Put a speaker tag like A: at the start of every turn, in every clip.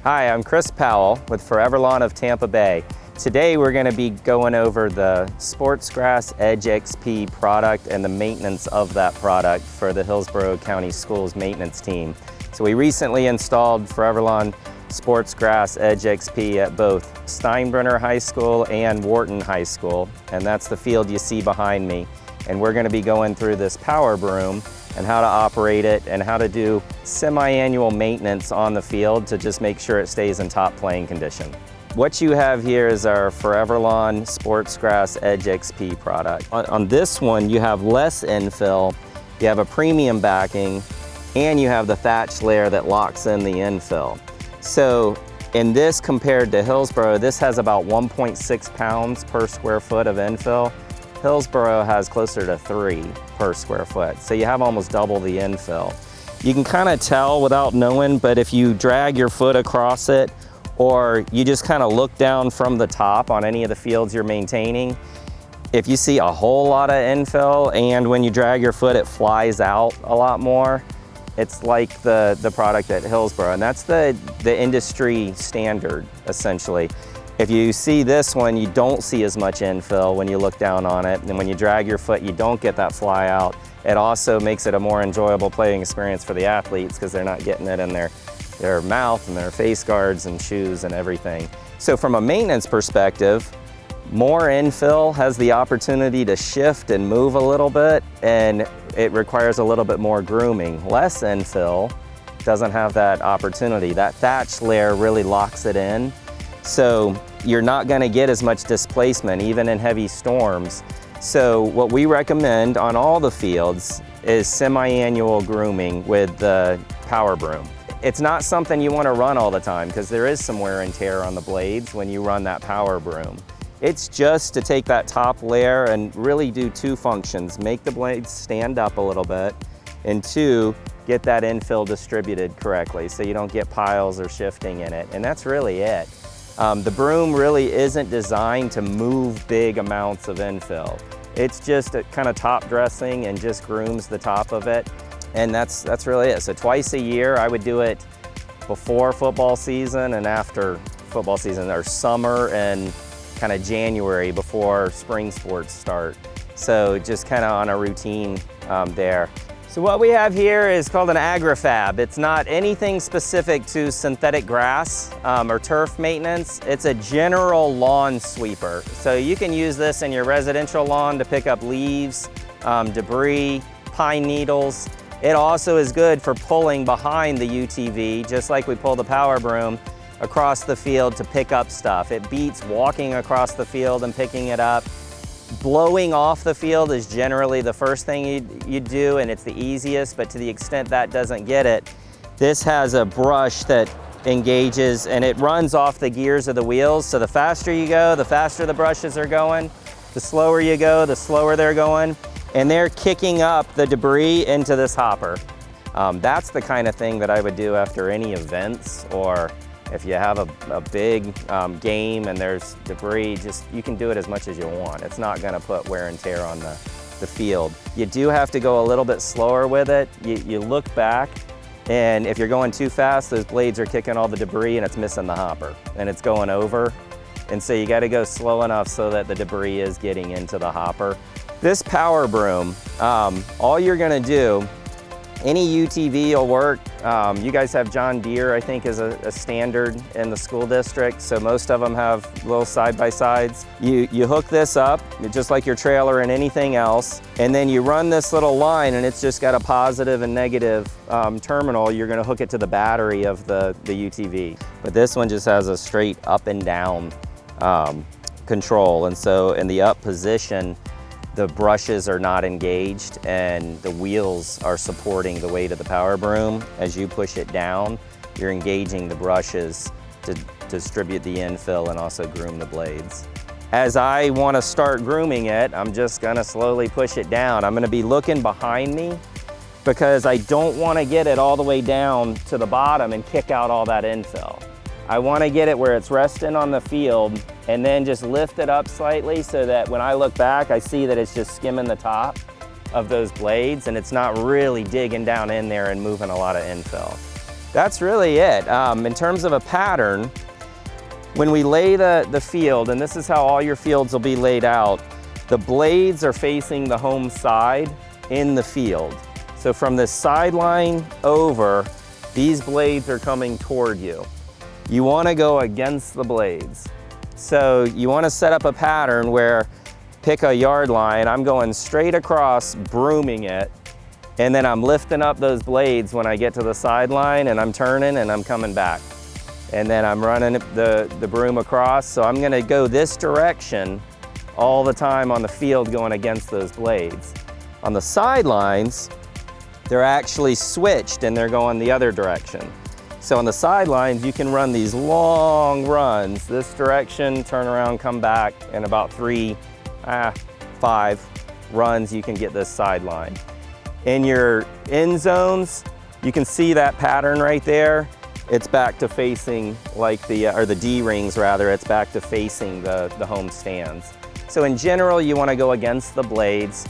A: Hi, I'm Chris Powell with ForeverLawn of Tampa Bay. Today we're going to be going over the Sports Grass Edge XP product and the maintenance of that product for the Hillsborough County Schools maintenance team. So we recently installed ForeverLawn Sports Grass Edge XP at both Steinbrenner High School and Wharton High School, and that's the field you see behind me. And we're going to be going through this power broom and how to operate it and how to do semi-annual maintenance on the field to just make sure it stays in top playing condition. What you have here is our ForeverLawn Sports Grass Edge XP product. On this one, you have less infill, you have a premium backing, and you have the thatch layer that locks in the infill. So in this, compared to Hillsborough, this has about 1.6 pounds per square foot of infill. Hillsborough has closer to 3 per square foot. So you have almost double the infill. You can kind of tell without knowing, but if you drag your foot across it, or you just kind of look down from the top on any of the fields you're maintaining, if you see a whole lot of infill and when you drag your foot it flies out a lot more, it's like the product at Hillsborough, and that's the industry standard essentially. If you see this one, you don't see as much infill when you look down on it, and when you drag your foot, you don't get that fly out. It also makes it a more enjoyable playing experience for the athletes because they're not getting it in their mouth and their face guards and shoes and everything. So from a maintenance perspective, more infill has the opportunity to shift and move a little bit, and it requires a little bit more grooming. Less infill doesn't have that opportunity. That thatch layer really locks it in. So you're not going to get as much displacement even in heavy storms. So what we recommend on all the fields is semi-annual grooming with the power broom. It's not something you want to run all the time because there is some wear and tear on the blades when you run that power broom. It's just to take that top layer and really do two functions: make the blades stand up a little bit, and two, get that infill distributed correctly so you don't get piles or shifting in it. And that's really it. The broom really isn't designed to move big amounts of infill. It's just a kind of top dressing and just grooms the top of it. And that's really it. So twice a year, I would do it before football season and after football season, or summer and kind of January before spring sports start. So just kind of on a routine there. So what we have here is called an agrifab. It's not anything specific to synthetic grass or turf maintenance. It's a general lawn sweeper. So you can use this in your residential lawn to pick up leaves, debris, pine needles. It also is good for pulling behind the UTV, just like we pull the power broom across the field to pick up stuff. It beats walking across the field and picking it up. Blowing off the field is generally the first thing you do, and it's the easiest, but to the extent that doesn't get it, this has a brush that engages and it runs off the gears of the wheels. So the faster you go, the faster the brushes are going. The slower you go, the slower they're going. And they're kicking up the debris into this hopper. That's the kind of thing that I would do after any events, or if you have a big game and there's debris, you can do it as much as you want. It's not gonna put wear and tear on the field. You do have to go a little bit slower with it. You look back, and if you're going too fast, those blades are kicking all the debris and it's missing the hopper and it's going over. And so you gotta go slow enough so that the debris is getting into the hopper. This power broom, all you're gonna do, any UTV will work. You guys have John Deere, I think, is a standard in the school district. So most of them have little side-by-sides. You hook this up, just like your trailer and anything else, and then you run this little line, and it's just got a positive and negative terminal. You're gonna hook it to the battery of the UTV. But this one just has a straight up and down control. And so in the up position, the brushes are not engaged and the wheels are supporting the weight of the power broom. As you push it down, you're engaging the brushes to distribute the infill and also groom the blades. As I want to start grooming it, I'm just gonna slowly push it down. I'm gonna be looking behind me because I don't want to get it all the way down to the bottom and kick out all that infill. I want to get it where it's resting on the field and then just lift it up slightly so that when I look back, I see that it's just skimming the top of those blades and it's not really digging down in there and moving a lot of infill. That's really it. In terms of a pattern, when we lay the field, and this is how all your fields will be laid out, the blades are facing the home side in the field. So from this sideline over, these blades are coming toward you. You want to go against the blades. So you want to set up a pattern where, pick a yard line, I'm going straight across, brooming it, and then I'm lifting up those blades when I get to the sideline, and I'm turning and I'm coming back. And then I'm running the broom across. So I'm gonna go this direction all the time on the field going against those blades. On the sidelines, they're actually switched and they're going the other direction. So on the sidelines, you can run these long runs, this direction, turn around, come back, and about 5 runs, you can get this sideline. In your end zones, you can see that pattern right there. It's back to facing like or the D rings rather, it's back to facing the home stands. So in general, you want to go against the blades.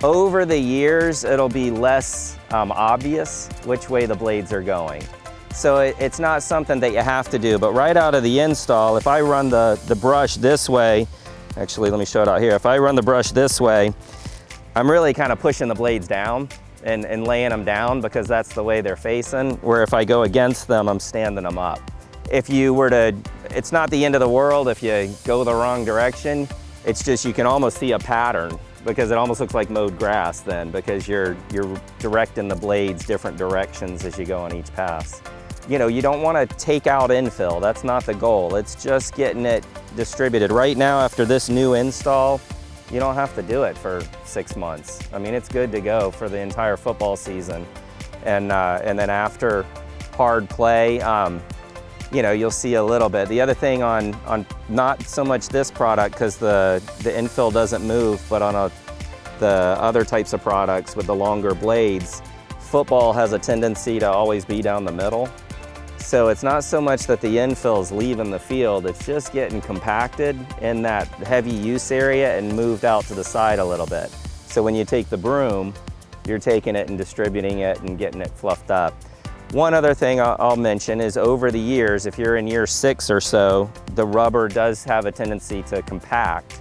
A: Over the years, it'll be less obvious which way the blades are going. So it's not something that you have to do, but right out of the install, if I run the brush this way, actually let me show it out here. If I run the brush this way, I'm really kind of pushing the blades down and laying them down because that's the way they're facing, where if I go against them, I'm standing them up. If you were to, it's not the end of the world if you go the wrong direction, it's just you can almost see a pattern because it almost looks like mowed grass then because you're directing the blades different directions as you go on each pass. You know, you don't want to take out infill, that's not the goal. It's just getting it distributed. Right now, after this new install, you don't have to do it for 6 months. I mean, it's good to go for the entire football season. And then after hard play, you know, you'll see a little bit. The other thing on not so much this product, because the infill doesn't move, but on the other types of products with the longer blades, football has a tendency to always be down the middle. So it's not so much that the infill is leaving the field, it's just getting compacted in that heavy use area and moved out to the side a little bit. So when you take the broom, you're taking it and distributing it and getting it fluffed up. One other thing I'll mention is over the years, if you're in year 6 or so, the rubber does have a tendency to compact.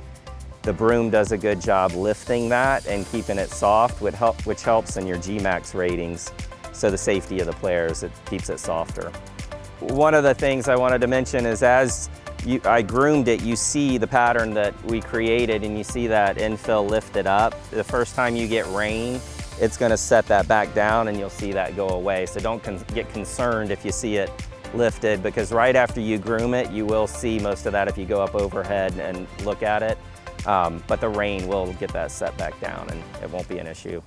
A: The broom does a good job lifting that and keeping it soft, which helps in your G-Max ratings. So the safety of the players, it keeps it softer. One of the things I wanted to mention is as I groomed it, you see the pattern that we created and you see that infill lifted up. The first time you get rain, it's gonna set that back down and you'll see that go away. So don't get concerned if you see it lifted because right after you groom it, you will see most of that if you go up overhead and look at it. But the rain will get that set back down and it won't be an issue.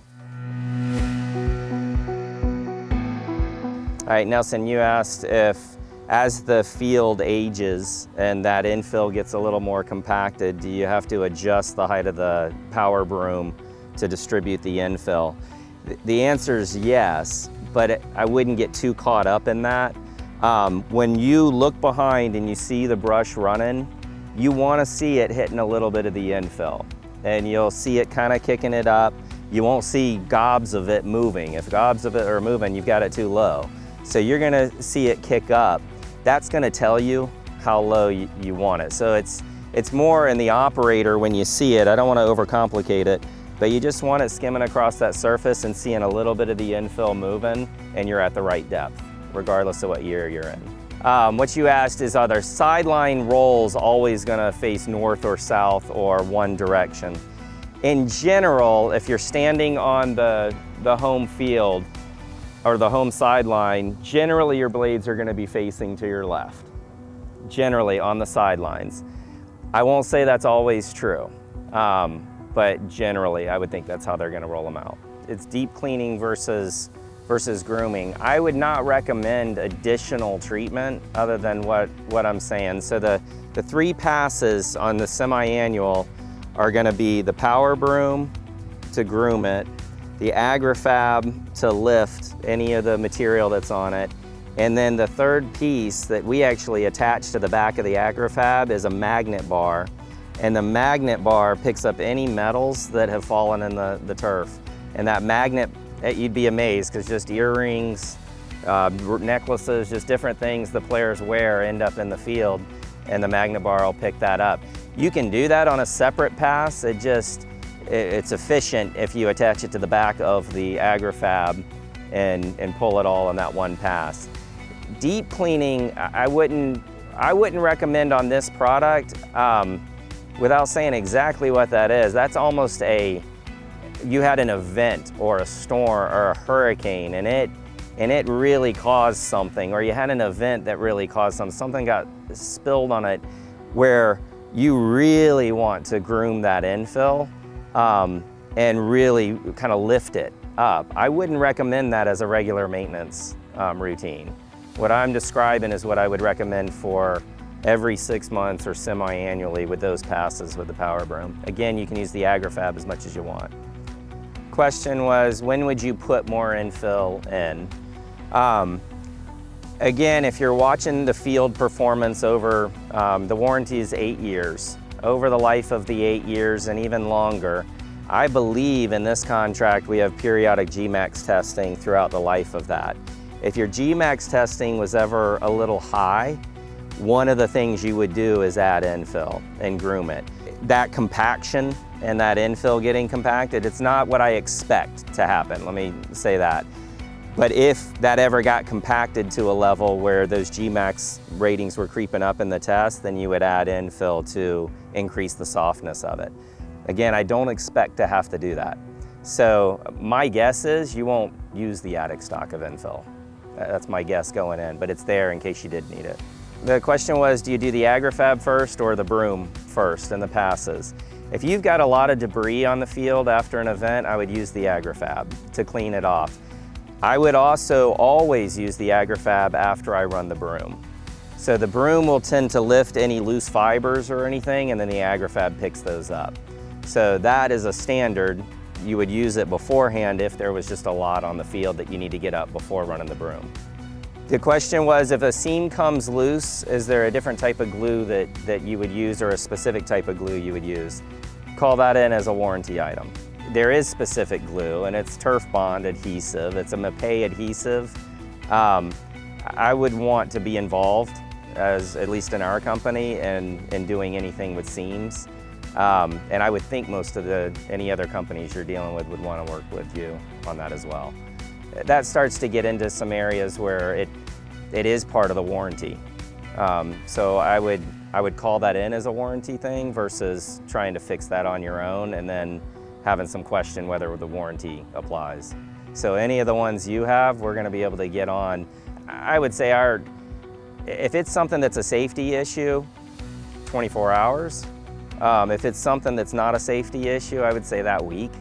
A: All right, Nelson, you asked if as the field ages and that infill gets a little more compacted, do you have to adjust the height of the power broom to distribute the infill? The answer is yes, but I wouldn't get too caught up in that. When you look behind and you see the brush running, you want to see it hitting a little bit of the infill and you'll see it kind of kicking it up. You won't see gobs of it moving. If gobs of it are moving, you've got it too low. So you're gonna see it kick up. That's gonna tell you how low you want it. So it's more in the operator when you see it. I don't wanna overcomplicate it, but you just want it skimming across that surface and seeing a little bit of the infill moving and you're at the right depth, regardless of what year you're in. What you asked is, are there sideline rolls always gonna face north or south or one direction? In general, if you're standing on the home field, or the home sideline, generally your blades are gonna be facing to your left, generally on the sidelines. I won't say that's always true, but generally I would think that's how they're gonna roll them out. It's deep cleaning versus grooming. I would not recommend additional treatment other than what I'm saying. So the 3 passes on the semi-annual are gonna be the power broom to groom it, the agrifab to lift any of the material that's on it, and then the third piece that we actually attach to the back of the agrifab is a magnet bar, and the magnet bar picks up any metals that have fallen in the turf. And that magnet, you'd be amazed because just earrings, necklaces, just different things the players wear end up in the field, and the magnet bar will pick that up. You can do that on a separate pass. It's efficient if you attach it to the back of the AgriFab and pull it all in that one pass. Deep cleaning, I wouldn't recommend on this product without saying exactly what that is. That's almost you had an event or a storm or a hurricane and it really caused something, or you had an event that really caused something got spilled on it, where you really want to groom that infill and really kind of lift it up. I wouldn't recommend that as a regular maintenance routine. What I'm describing is what I would recommend for every 6 months or semi-annually with those passes with the power broom. Again, you can use the AgriFab as much as you want. Question was, when would you put more infill in? Again, if you're watching the field performance over, the warranty is 8 years. Over the life of the 8 years and even longer, I believe in this contract we have periodic G-Max testing throughout the life of that. If your G-Max testing was ever a little high, one of the things you would do is add infill and groom it. That compaction and that infill getting compacted, it's not what I expect to happen, let me say that. But if that ever got compacted to a level where those G-Max ratings were creeping up in the test, then you would add infill to increase the softness of it. Again, I don't expect to have to do that. So my guess is you won't use the attic stock of infill. That's my guess going in, but it's there in case you did need it. The question was, do you do the AgriFab first or the broom first in the passes? If you've got a lot of debris on the field after an event, I would use the AgriFab to clean it off. I would also always use the AgriFab after I run the broom. So the broom will tend to lift any loose fibers or anything, and then the AgriFab picks those up. So that is a standard. You would use it beforehand if there was just a lot on the field that you need to get up before running the broom. The question was, if a seam comes loose, is there a different type of glue that you would use, or a specific type of glue you would use? Call that in as a warranty item. There is specific glue, and it's turf bond adhesive. It's a Mapei adhesive. I would want to be involved, at least in our company, in doing anything with seams. And I would think most of any other companies you're dealing with would want to work with you on that as well. That starts to get into some areas where it is part of the warranty. So I would call that in as a warranty thing versus trying to fix that on your own and then having some question whether the warranty applies. So any of the ones you have, we're going to be able to get on. I would say if it's something that's a safety issue, 24 hours. If it's something that's not a safety issue, I would say that week.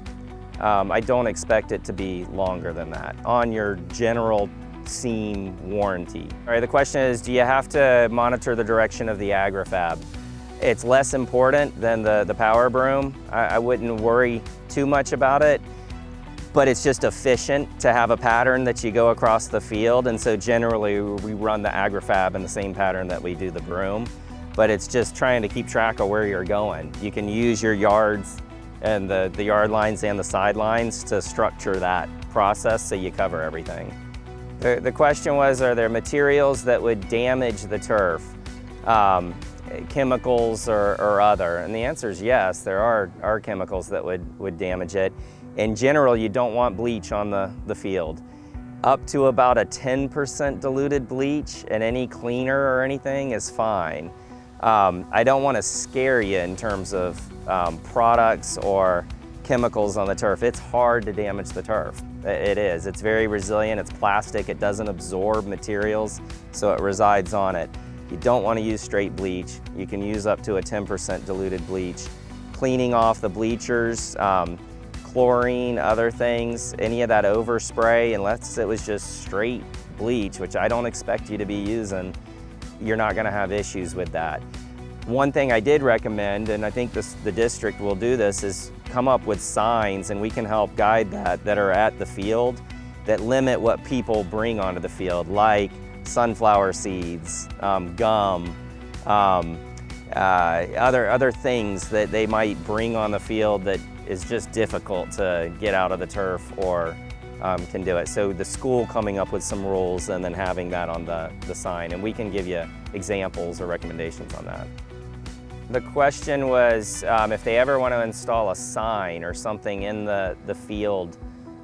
A: I don't expect it to be longer than that on your general seam warranty. All right, the question is, do you have to monitor the direction of the AgriFab? It's less important than the power broom. I wouldn't worry too much about it, but it's just efficient to have a pattern that you go across the field, and so generally we run the AgriFab in the same pattern that we do the broom, but it's just trying to keep track of where you're going. You can use your yards and the yard lines and the sidelines to structure that process so you cover everything. The question was, are there materials that would damage the turf? Chemicals or other? And the answer is yes, there are chemicals that would damage it. In general, you don't want bleach on the field. Up to about a 10% diluted bleach, and any cleaner or anything is fine. I don't want to scare you in terms of products or chemicals on the turf. It's hard to damage the turf. It is. It's very resilient. It's plastic. It doesn't absorb materials, so it resides on it. You don't want to use straight bleach. You can use up to a 10% diluted bleach. Cleaning off the bleachers, chlorine, other things, any of that overspray, unless it was just straight bleach, which I don't expect you to be using, you're not going to have issues with that. One thing I did recommend, and I think the district will do this, is come up with signs, and we can help guide that are at the field that limit what people bring onto the field, like sunflower seeds, gum, other things that they might bring on the field that is just difficult to get out of the turf or can do it. So the school coming up with some rules and then having that on the sign, and we can give you examples or recommendations on that. The question was if they ever want to install a sign or something in the field,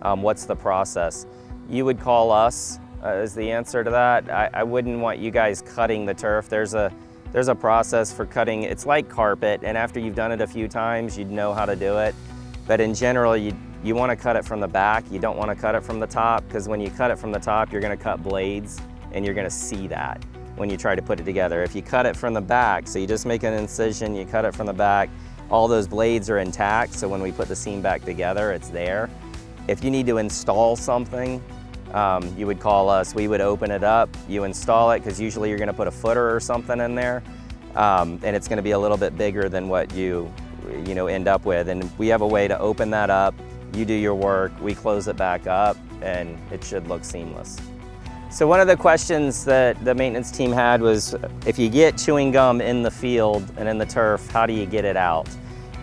A: what's the process? You would call us is the answer to that. I wouldn't want you guys cutting the turf. There's a process for cutting. It's like carpet, and after you've done it a few times, you'd know how to do it. But in general, you want to cut it from the back. You don't want to cut it from the top, because when you cut it from the top, you're going to cut blades, and you're going to see that when you try to put it together. If you cut it from the back, so you just make an incision, you cut it from the back, all those blades are intact, so when we put the seam back together, it's there. If you need to install something, you would call us. We would open it up, you install it, because usually you're going to put a footer or something in there, and it's going to be a little bit bigger than what you end up with. And we have a way to open that up. You do your work, we close it back up, and it should look seamless. So one of the questions that the maintenance team had was, if you get chewing gum in the field and in the turf, how do you get it out?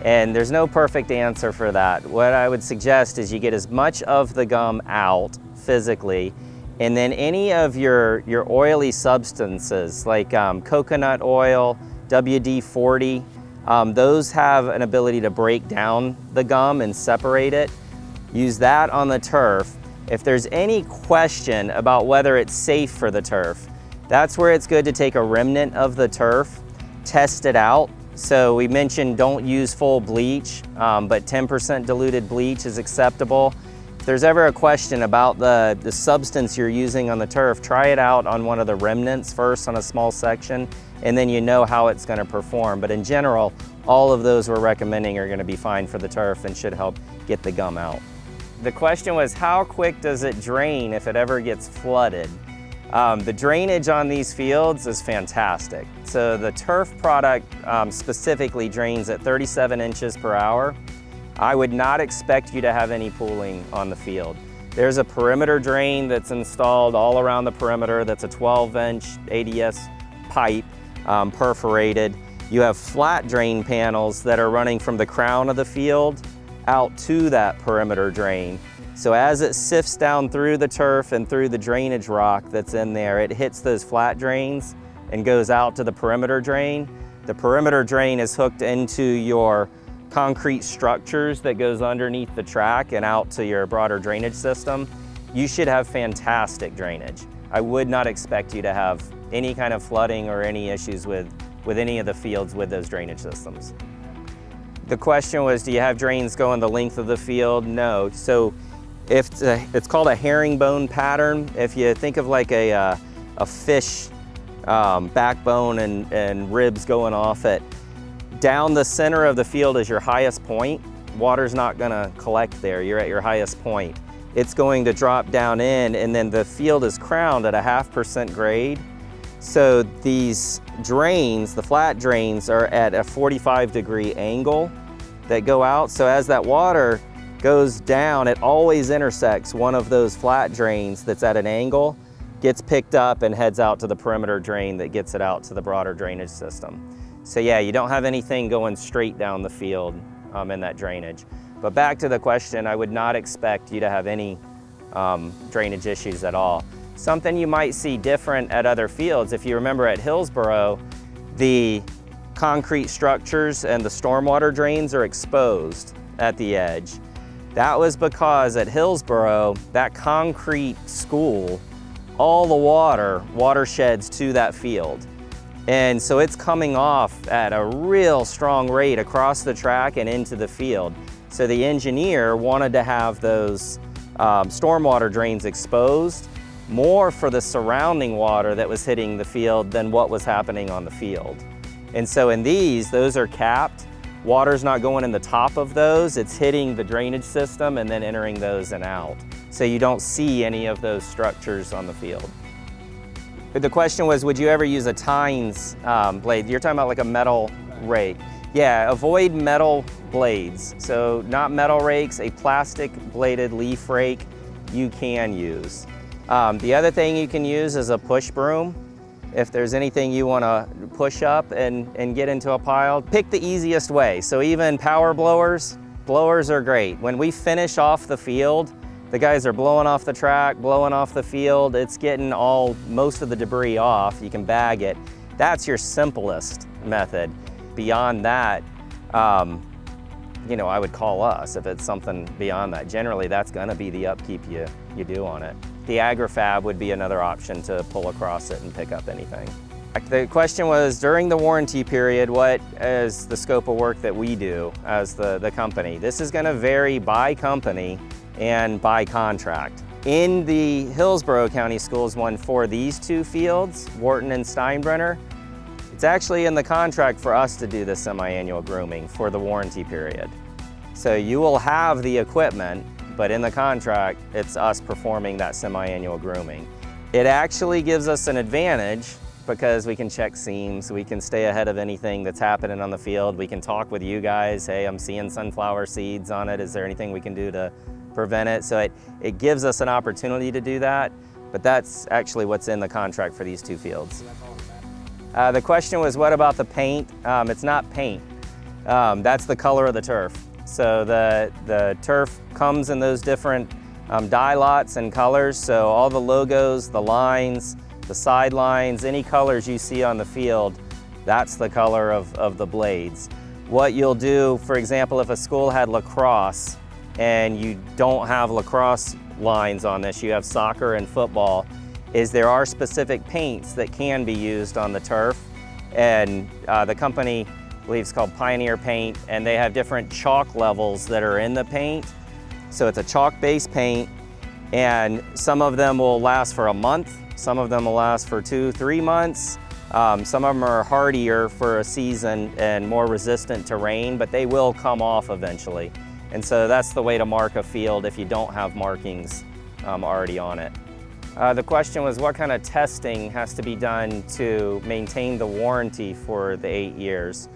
A: And there's no perfect answer for that. What I would suggest is you get as much of the gum out physically, and then any of your oily substances like coconut oil, WD-40, those have an ability to break down the gum and separate it. Use that on the turf. If there's any question about whether it's safe for the turf, that's where it's good to take a remnant of the turf, test it out. So we mentioned don't use full bleach, but 10% diluted bleach is acceptable. If there's ever a question about the substance you're using on the turf, try it out on one of the remnants first on a small section, and then you know how it's going to perform. But in general, all of those we're recommending are going to be fine for the turf and should help get the gum out. The question was, how quick does it drain if it ever gets flooded? The drainage on these fields is fantastic. So the turf product specifically drains at 37 inches per hour. I would not expect you to have any pooling on the field. There's a perimeter drain that's installed all around the perimeter. That's a 12-inch ADS pipe, perforated. You have flat drain panels that are running from the crown of the field out to that perimeter drain. So as it sifts down through the turf and through the drainage rock that's in there, it hits those flat drains and goes out to the perimeter drain. The perimeter drain is hooked into your concrete structures that goes underneath the track and out to your broader drainage system. You should have fantastic drainage. I would not expect you to have any kind of flooding or any issues with any of the fields with those drainage systems. The question was, do you have drains going the length of the field? No. So if it's called a herringbone pattern. If you think of like a fish backbone and ribs going off it, down the center of the field is your highest point. Water's not gonna collect there. You're at your highest point. It's going to drop down in, and then the field is crowned at a 0.5% grade. So these drains, the flat drains, are at a 45-degree angle that go out. So as that water goes down, it always intersects one of those flat drains that's at an angle, gets picked up and heads out to the perimeter drain that gets it out to the broader drainage system. So yeah, you don't have anything going straight down the field in that drainage. But back to the question, I would not expect you to have any drainage issues at all. Something you might see different at other fields, if you remember at Hillsborough, the concrete structures and the stormwater drains are exposed at the edge. That was because at Hillsborough, that concrete school, all the watersheds to that field. And so it's coming off at a real strong rate across the track and into the field. So the engineer wanted to have those stormwater drains exposed more for the surrounding water that was hitting the field than what was happening on the field. And so in these, those are capped. Water's not going in the top of those, it's hitting the drainage system and then entering those and out. So you don't see any of those structures on the field. But the question was, would you ever use a tines blade? You're talking about like a metal rake. Yeah, avoid metal blades. So not metal rakes, a plastic bladed leaf rake you can use. The other thing you can use is a push broom. If there's anything you want to push up and get into a pile, pick the easiest way. So even power blowers are great. When we finish off the field the guys are blowing off the track, blowing off the field. It's getting most of the debris off. You can bag it. That's your simplest method. Beyond that, you know, I would call us if it's something beyond that. Generally, that's gonna be the upkeep you do on it. The agrifab would be another option to pull across it and pick up anything. The question was, during the warranty period, what is the scope of work that we do as the company? This is gonna vary by company and by contract. In the Hillsborough County Schools one for these two fields, Wharton and Steinbrenner, it's actually in the contract for us to do the semi-annual grooming for the warranty period. So you will have the equipment, but in the contract, it's us performing that semi-annual grooming. It actually gives us an advantage because we can check seams, we can stay ahead of anything that's happening on the field. We can talk with you guys, hey, I'm seeing sunflower seeds on it. Is there anything we can do to prevent it? So it gives us an opportunity to do that, but that's actually what's in the contract for these two fields. The question was, what about the paint? It's not paint. That's the color of the turf. So the turf comes in those different dye lots and colors. So all the logos, the lines, the sidelines, any colors you see on the field, that's the color of the blades. What you'll do, for example, if a school had lacrosse and you don't have lacrosse lines on this, you have soccer and football, is there are specific paints that can be used on the turf. And the company, I believe it's called Pioneer Paint, and they have different chalk levels that are in the paint. So it's a chalk-based paint, and some of them will last for a month, some of them will last for 2-3 months. Some of them are hardier for a season and more resistant to rain, but they will come off eventually. And so that's the way to mark a field if you don't have markings already on it. The question was, what kind of testing has to be done to maintain the warranty for the 8 years?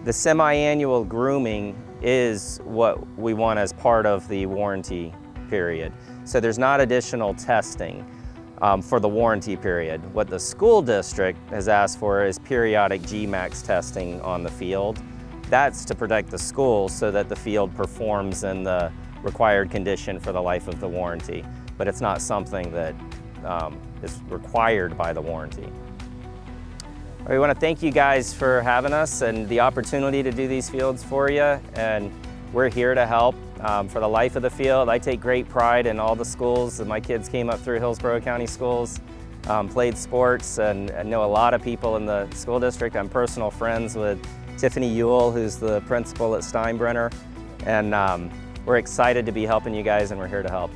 A: The semi-annual grooming is what we want as part of the warranty period. So there's not additional testing for the warranty period. What the school district has asked for is periodic GMAX testing on the field. That's to protect the school so that the field performs in the required condition for the life of the warranty. But it's not something that is required by the warranty. We want to thank you guys for having us and the opportunity to do these fields for you, and we're here to help for the life of the field. I take great pride in all the schools that my kids came up through Hillsborough County Schools, played sports, and I know a lot of people in the school district. I'm personal friends with Tiffany Ewell, who's the principal at Steinbrenner, and we're excited to be helping you guys, and we're here to help.